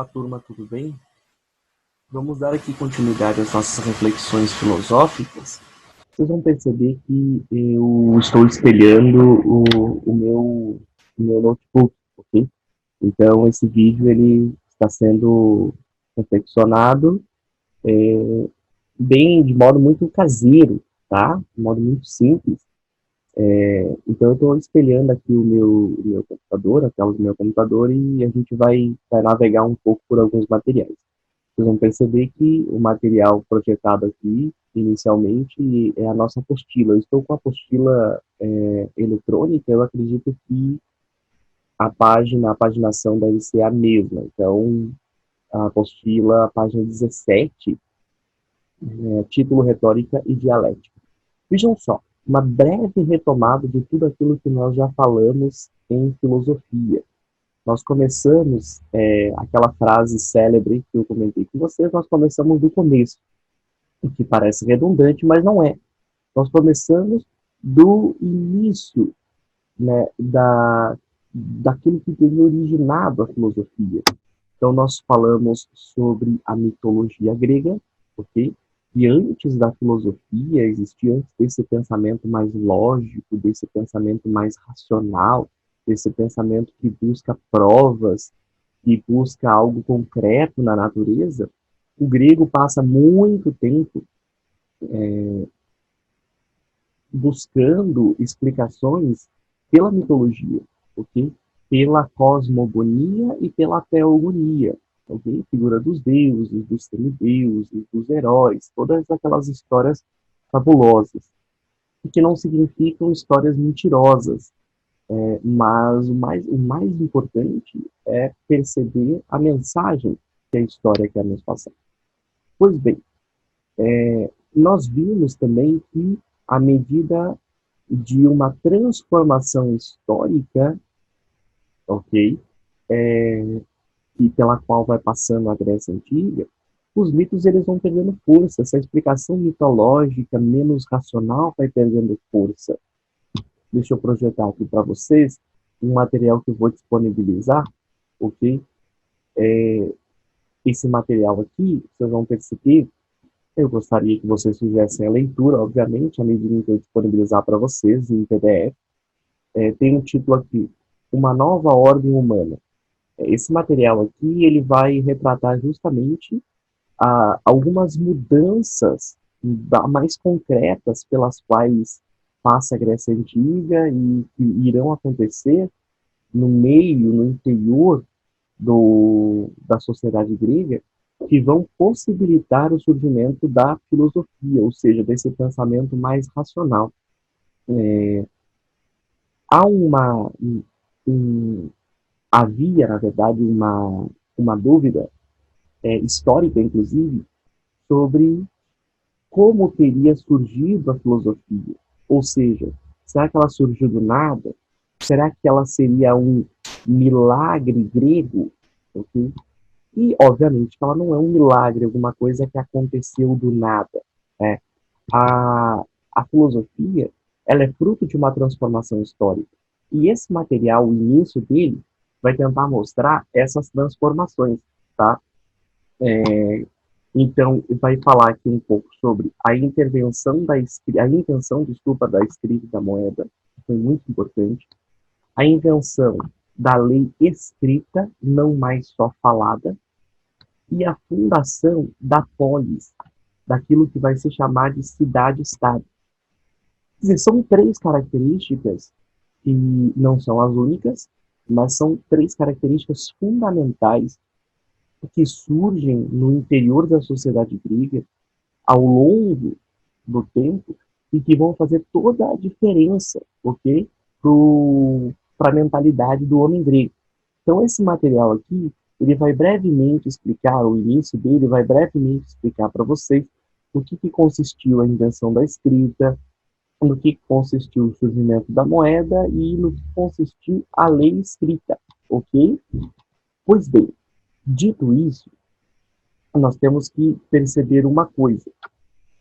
Olá, turma, tudo bem? Vamos dar aqui continuidade às nossas reflexões filosóficas. Vocês vão perceber que eu estou espelhando o meu notebook, ok? Então, esse vídeo ele está sendo confeccionado bem de modo muito caseiro, tá? De modo muito simples. Então, eu estou espelhando aqui o meu computador, a tela do meu computador, e a gente vai navegar um pouco por alguns materiais. Vocês vão perceber que o material projetado aqui, inicialmente, é a nossa apostila. Eu estou com a apostila eletrônica, eu acredito que a paginação deve ser a mesma. Então, a apostila, a página 17, título Retórica e Dialética. Vejam só, uma breve retomada de tudo aquilo que nós já falamos em filosofia. Nós começamos, aquela frase célebre que eu comentei com vocês, nós começamos do começo, o que parece redundante, mas não é. Nós começamos do início, né, daquilo que teria originado a filosofia. Então, nós falamos sobre a mitologia grega, ok? E antes da filosofia existia, antes desse pensamento mais lógico, desse pensamento mais racional, desse pensamento que busca provas, que busca algo concreto na natureza, o grego passa muito tempo buscando explicações pela mitologia, ok? Pela cosmogonia e pela teogonia, ok? Figura dos deuses, dos semideuses, dos heróis, todas aquelas histórias fabulosas, e que não significam histórias mentirosas, mas o mais importante é perceber a mensagem que a história quer nos passar. Pois bem, nós vimos também que, à medida de uma transformação histórica, ok, e pela qual vai passando a Grécia Antiga, os mitos eles vão perdendo força, essa explicação mitológica menos racional vai perdendo força. Deixa eu projetar aqui para vocês um material que eu vou disponibilizar, ok? Esse material aqui, vocês vão perceber, eu gostaria que vocês fizessem a leitura, obviamente, à medida que eu disponibilizar para vocês em PDF. Tem um título aqui, Uma Nova Ordem Humana. Esse material aqui, ele vai retratar justamente algumas mudanças mais concretas pelas quais passa a Grécia Antiga e que irão acontecer no meio, no interior da sociedade grega, que vão possibilitar o surgimento da filosofia, ou seja, desse pensamento mais racional. Há um, havia, na verdade, uma dúvida histórica, inclusive, sobre como teria surgido a filosofia. Ou seja, será que ela surgiu do nada? Será que ela seria um milagre grego? Okay? E, obviamente, ela não é um milagre, alguma coisa que aconteceu do nada. Né? A, a filosofia ela é fruto de uma transformação histórica. E esse material, o início dele, vai tentar mostrar essas transformações. Tá? Então, vai falar aqui um pouco sobre a intervenção a invenção, desculpa, da escrita e da moeda, que foi muito importante, a invenção da lei escrita, não mais só falada, e a fundação da polis, daquilo que vai se chamar de cidade-estado. Quer dizer, são três características que não são as únicas, mas são três características fundamentais que surgem no interior da sociedade grega ao longo do tempo e que vão fazer toda a diferença, ok? Para a mentalidade do homem grego. Então, esse material aqui, ele vai brevemente explicar, o início dele vai brevemente explicar para vocês o que consistiu a invenção da escrita, no que consistiu o surgimento da moeda e no que consistiu a lei escrita, ok? Pois bem, dito isso, nós temos que perceber uma coisa.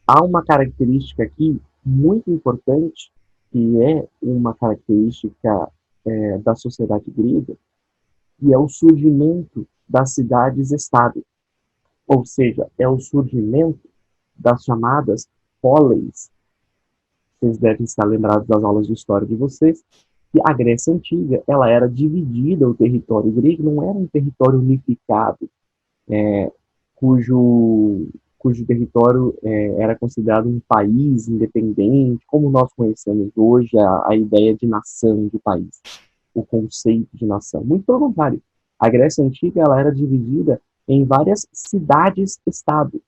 Há uma característica aqui muito importante, que é uma característica da sociedade grega, que é o surgimento das cidades-estado, ou seja, é o surgimento das chamadas poleis. Vocês devem estar lembrados das aulas de história de vocês, que a Grécia Antiga, ela era dividida, o território grego não era um território unificado, cujo, cujo território era considerado um país independente, como nós conhecemos hoje a ideia de nação, de país, o conceito de nação. Muito pelo contrário, a Grécia Antiga ela era dividida em várias cidades-estado.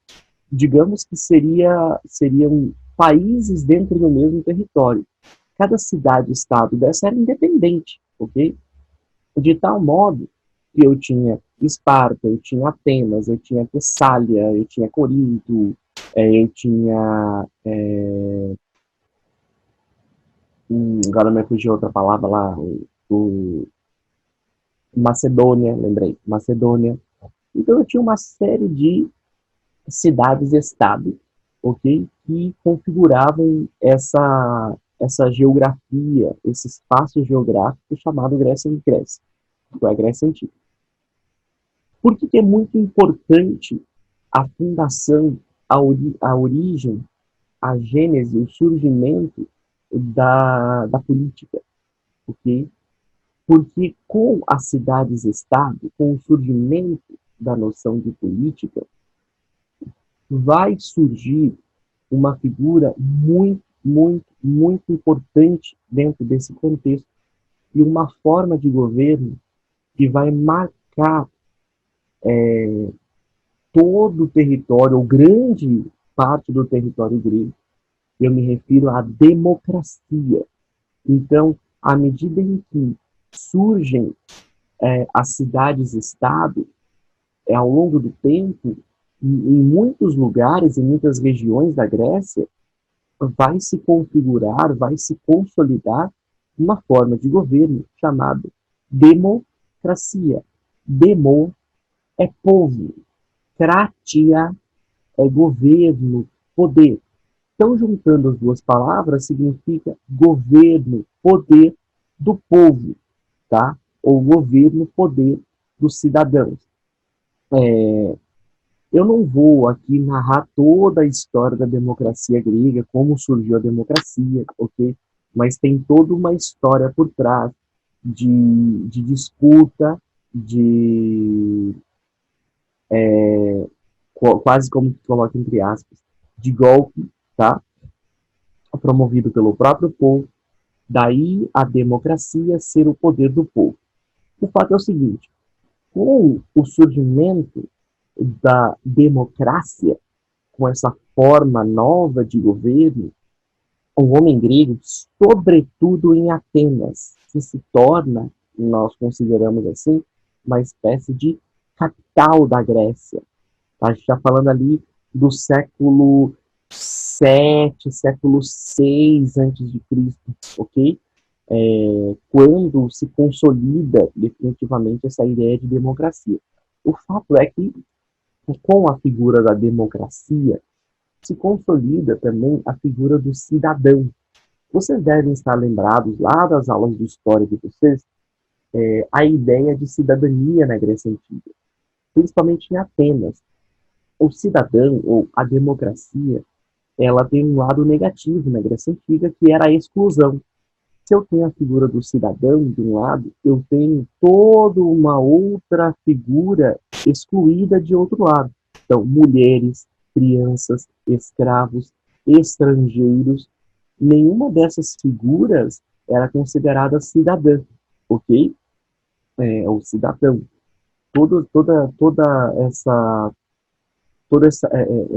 Digamos que seriam países dentro do mesmo território. Cada cidade-estado dessa era independente, ok? De tal modo que eu tinha Esparta, eu tinha Atenas, eu tinha Tessália, eu tinha Corinto, eu tinha... agora me fugiu outra palavra lá, Macedônia, lembrei, Macedônia. Então eu tinha uma série de cidades-estado, ok? Que configuravam essa geografia, esse espaço geográfico chamado Grécia e Grécia, que é a Grécia Antiga. Por que é muito importante a fundação, a origem, a gênese, o surgimento da política? Ok? Porque com as cidades-estado, com o surgimento da noção de política, vai surgir uma figura muito, muito, muito importante dentro desse contexto e uma forma de governo que vai marcar todo o território, ou grande parte do território grego. Eu me refiro à democracia. Então, à medida em que surgem as cidades-estado, ao longo do tempo, em muitos lugares, em muitas regiões da Grécia, vai se configurar, vai se consolidar uma forma de governo chamada democracia. Demo é povo, kratia é governo, poder. Então, juntando as duas palavras, significa governo, poder do povo, tá? Ou governo, poder dos cidadãos. Eu não vou aqui narrar toda a história da democracia grega, como surgiu a democracia, ok? Mas tem toda uma história por trás de disputa, de quase como que coloca entre aspas, de golpe, tá? Promovido pelo próprio povo, daí a democracia ser o poder do povo. O fato é o seguinte, com o surgimento da democracia, com essa forma nova de governo, o homem grego, sobretudo em Atenas, que se torna, nós consideramos assim, uma espécie de capital da Grécia. A gente está falando ali do século VII, século VI antes de Cristo, ok? Quando se consolida definitivamente essa ideia de democracia. O fato é que, com a figura da democracia, se consolida também a figura do cidadão. Vocês devem estar lembrados lá das aulas de história de vocês, a ideia de cidadania na Grécia Antiga, principalmente em Atenas. O cidadão, ou a democracia, ela tem um lado negativo na Grécia Antiga, que era a exclusão. Se eu tenho a figura do cidadão de um lado, eu tenho toda uma outra figura excluída de outro lado. Então, mulheres, crianças, escravos, estrangeiros, nenhuma dessas figuras era considerada cidadã, ok? O cidadão. Toda essa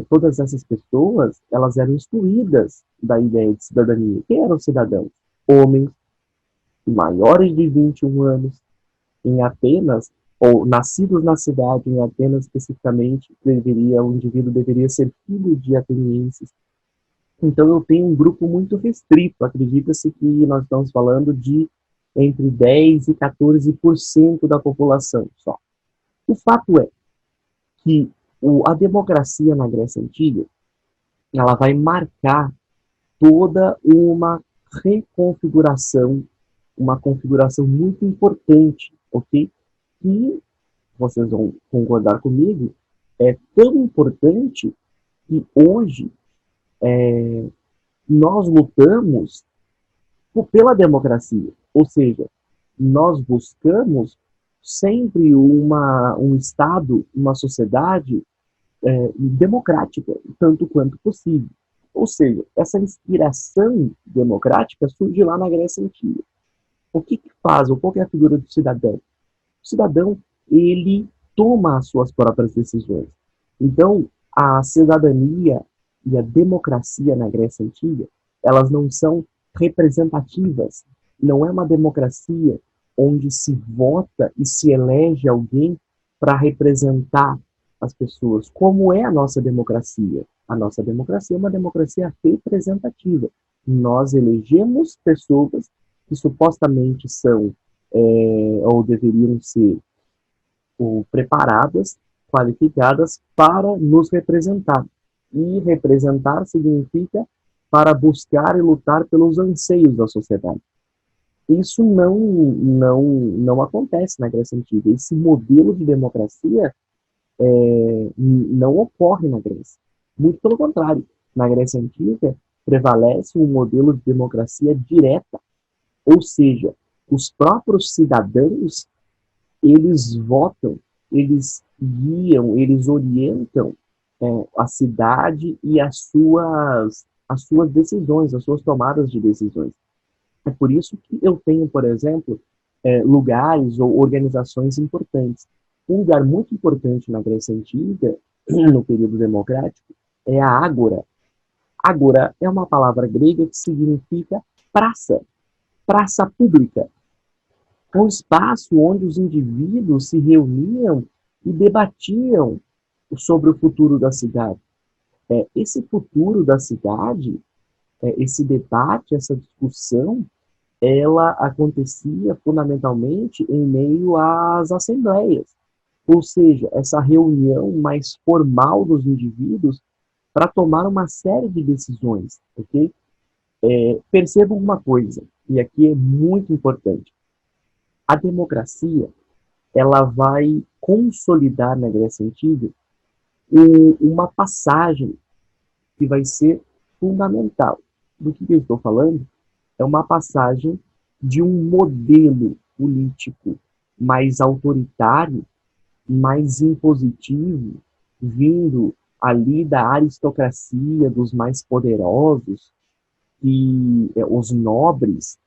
todas essas pessoas, elas eram excluídas da ideia de cidadania. Quem eram cidadãos? Homens maiores de 21 anos, em Atenas, ou nascidos na cidade, em Atenas especificamente, o indivíduo deveria ser filho de atenienses. Então eu tenho um grupo muito restrito, acredita-se que nós estamos falando de entre 10 e 14% da população só. O fato é que a democracia na Grécia Antiga, ela vai marcar toda uma configuração muito importante, ok? E vocês vão concordar comigo, é tão importante que hoje nós lutamos pela democracia. Ou seja, nós buscamos sempre um Estado, uma sociedade democrática, tanto quanto possível. Ou seja, essa inspiração democrática surge lá na Grécia Antiga. O que faz, ou qual é a figura do cidadão? O cidadão, ele toma as suas próprias decisões. Então, a cidadania e a democracia na Grécia Antiga, elas não são representativas. Não é uma democracia onde se vota e se elege alguém para representar as pessoas, como é a nossa democracia. A nossa democracia é uma democracia representativa. Nós elegemos pessoas que supostamente são ou deveriam ser ou preparadas, qualificadas para nos representar. E representar significa para buscar e lutar pelos anseios da sociedade. Isso não acontece na Grécia Antiga. Esse modelo de democracia não ocorre na Grécia. Muito pelo contrário, na Grécia Antiga prevalece um modelo de democracia direta, ou seja, os próprios cidadãos, eles votam, eles guiam, eles orientam a cidade e as suas decisões, as suas tomadas de decisões. É por isso que eu tenho, por exemplo, lugares ou organizações importantes. Um lugar muito importante na Grécia Antiga, no período democrático, é a Ágora. Ágora é uma palavra grega que significa praça, praça pública. É um espaço onde os indivíduos se reuniam e debatiam sobre o futuro da cidade. Esse futuro da cidade, esse debate, essa discussão, ela acontecia fundamentalmente em meio às assembleias, ou seja, essa reunião mais formal dos indivíduos para tomar uma série de decisões, ok? Percebam uma coisa, e aqui é muito importante. A democracia, ela vai consolidar na Grécia Antiga uma passagem que vai ser fundamental. Do que eu estou falando? É uma passagem de um modelo político mais autoritário, mais impositivo, vindo ali da aristocracia, dos mais poderosos, e os nobres,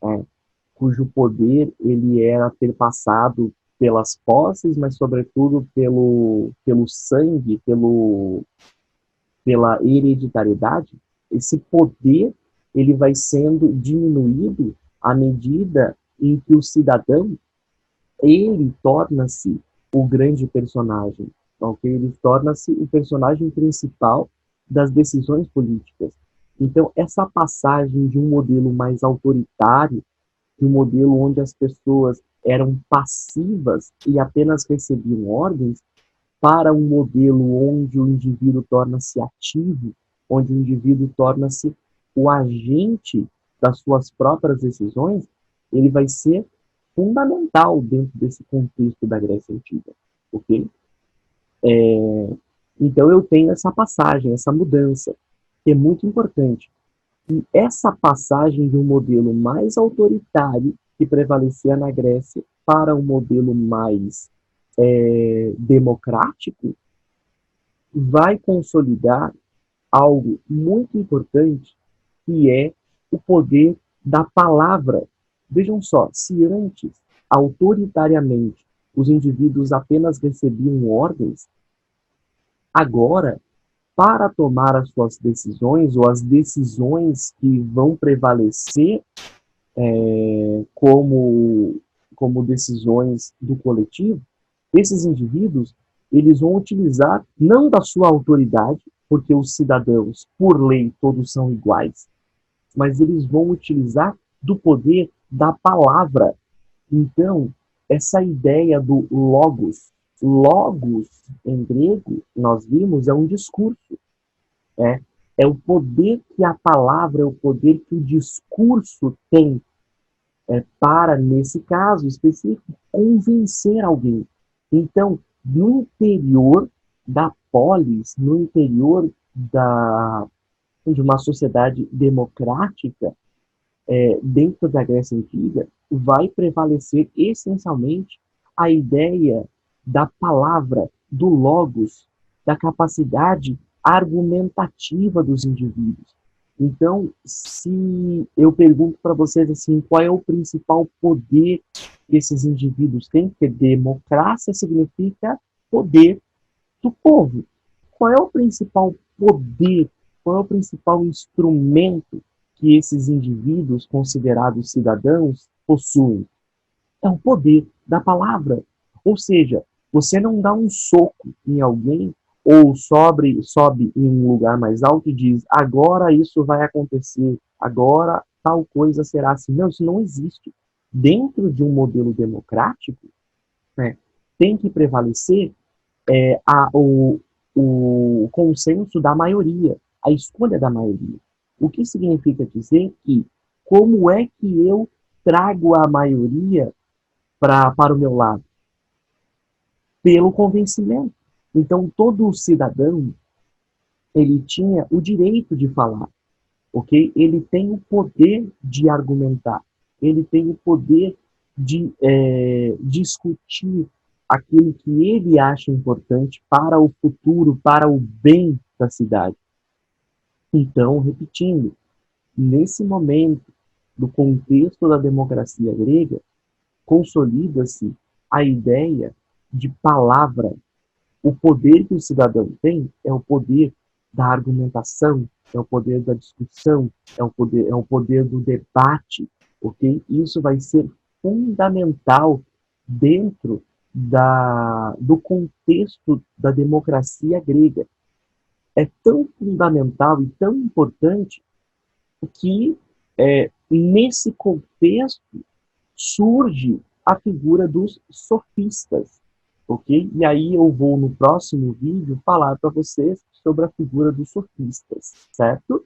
cujo poder ele era perpassado pelas posses, mas sobretudo pelo sangue, pela hereditariedade. Esse poder ele vai sendo diminuído à medida em que o cidadão ele torna-se o grande personagem, ok? Ele torna-se o personagem principal das decisões políticas. Então, essa passagem de um modelo mais autoritário, de um modelo onde as pessoas eram passivas e apenas recebiam ordens, para um modelo onde o indivíduo torna-se ativo, onde o indivíduo torna-se o agente das suas próprias decisões, ele vai ser fundamental dentro desse contexto da Grécia Antiga, ok? Então eu tenho essa passagem, essa mudança, que é muito importante. E essa passagem de um modelo mais autoritário, que prevalecia na Grécia, para um modelo mais democrático, vai consolidar algo muito importante, que é o poder da palavra. Vejam só, se antes, autoritariamente, os indivíduos apenas recebiam ordens, agora, para tomar as suas decisões, ou as decisões que vão prevalecer como decisões do coletivo, esses indivíduos, eles vão utilizar não da sua autoridade, porque os cidadãos, por lei, todos são iguais, mas eles vão utilizar do poder da palavra. Então, essa ideia do logos em grego, nós vimos, é um discurso. É o poder que a palavra, é o poder que o discurso tem para, nesse caso específico, convencer alguém. Então, no interior da polis, no interior de uma sociedade democrática, dentro da Grécia Antiga, vai prevalecer essencialmente a ideia da palavra, do logos, da capacidade argumentativa dos indivíduos. Então, se eu pergunto para vocês assim, qual é o principal poder que esses indivíduos têm? Porque democracia significa poder do povo. Qual é o principal poder, qual é o principal instrumento que esses indivíduos considerados cidadãos possuem? É o poder da palavra. Ou seja, você não dá um soco em alguém ou sobe em um lugar mais alto e diz, agora isso vai acontecer, agora tal coisa será assim. Não, isso não existe. Dentro de um modelo democrático, né, tem que prevalecer o consenso da maioria, a escolha da maioria. O que significa dizer que como é que eu trago a maioria para o meu lado? Pelo convencimento. Então, todo cidadão, ele tinha o direito de falar, ok? Ele tem o poder de argumentar, ele tem o poder de discutir aquilo que ele acha importante para o futuro, para o bem da cidade. Então, repetindo, nesse momento do contexto da democracia grega, consolida-se a ideia de palavra. O poder que o cidadão tem é o poder da argumentação, é o poder da discussão, é o poder do debate, ok? Isso vai ser fundamental dentro do contexto da democracia grega. É tão fundamental e tão importante que, nesse contexto, surge a figura dos sofistas, ok? E aí eu vou, no próximo vídeo, falar para vocês sobre a figura dos sofistas, certo?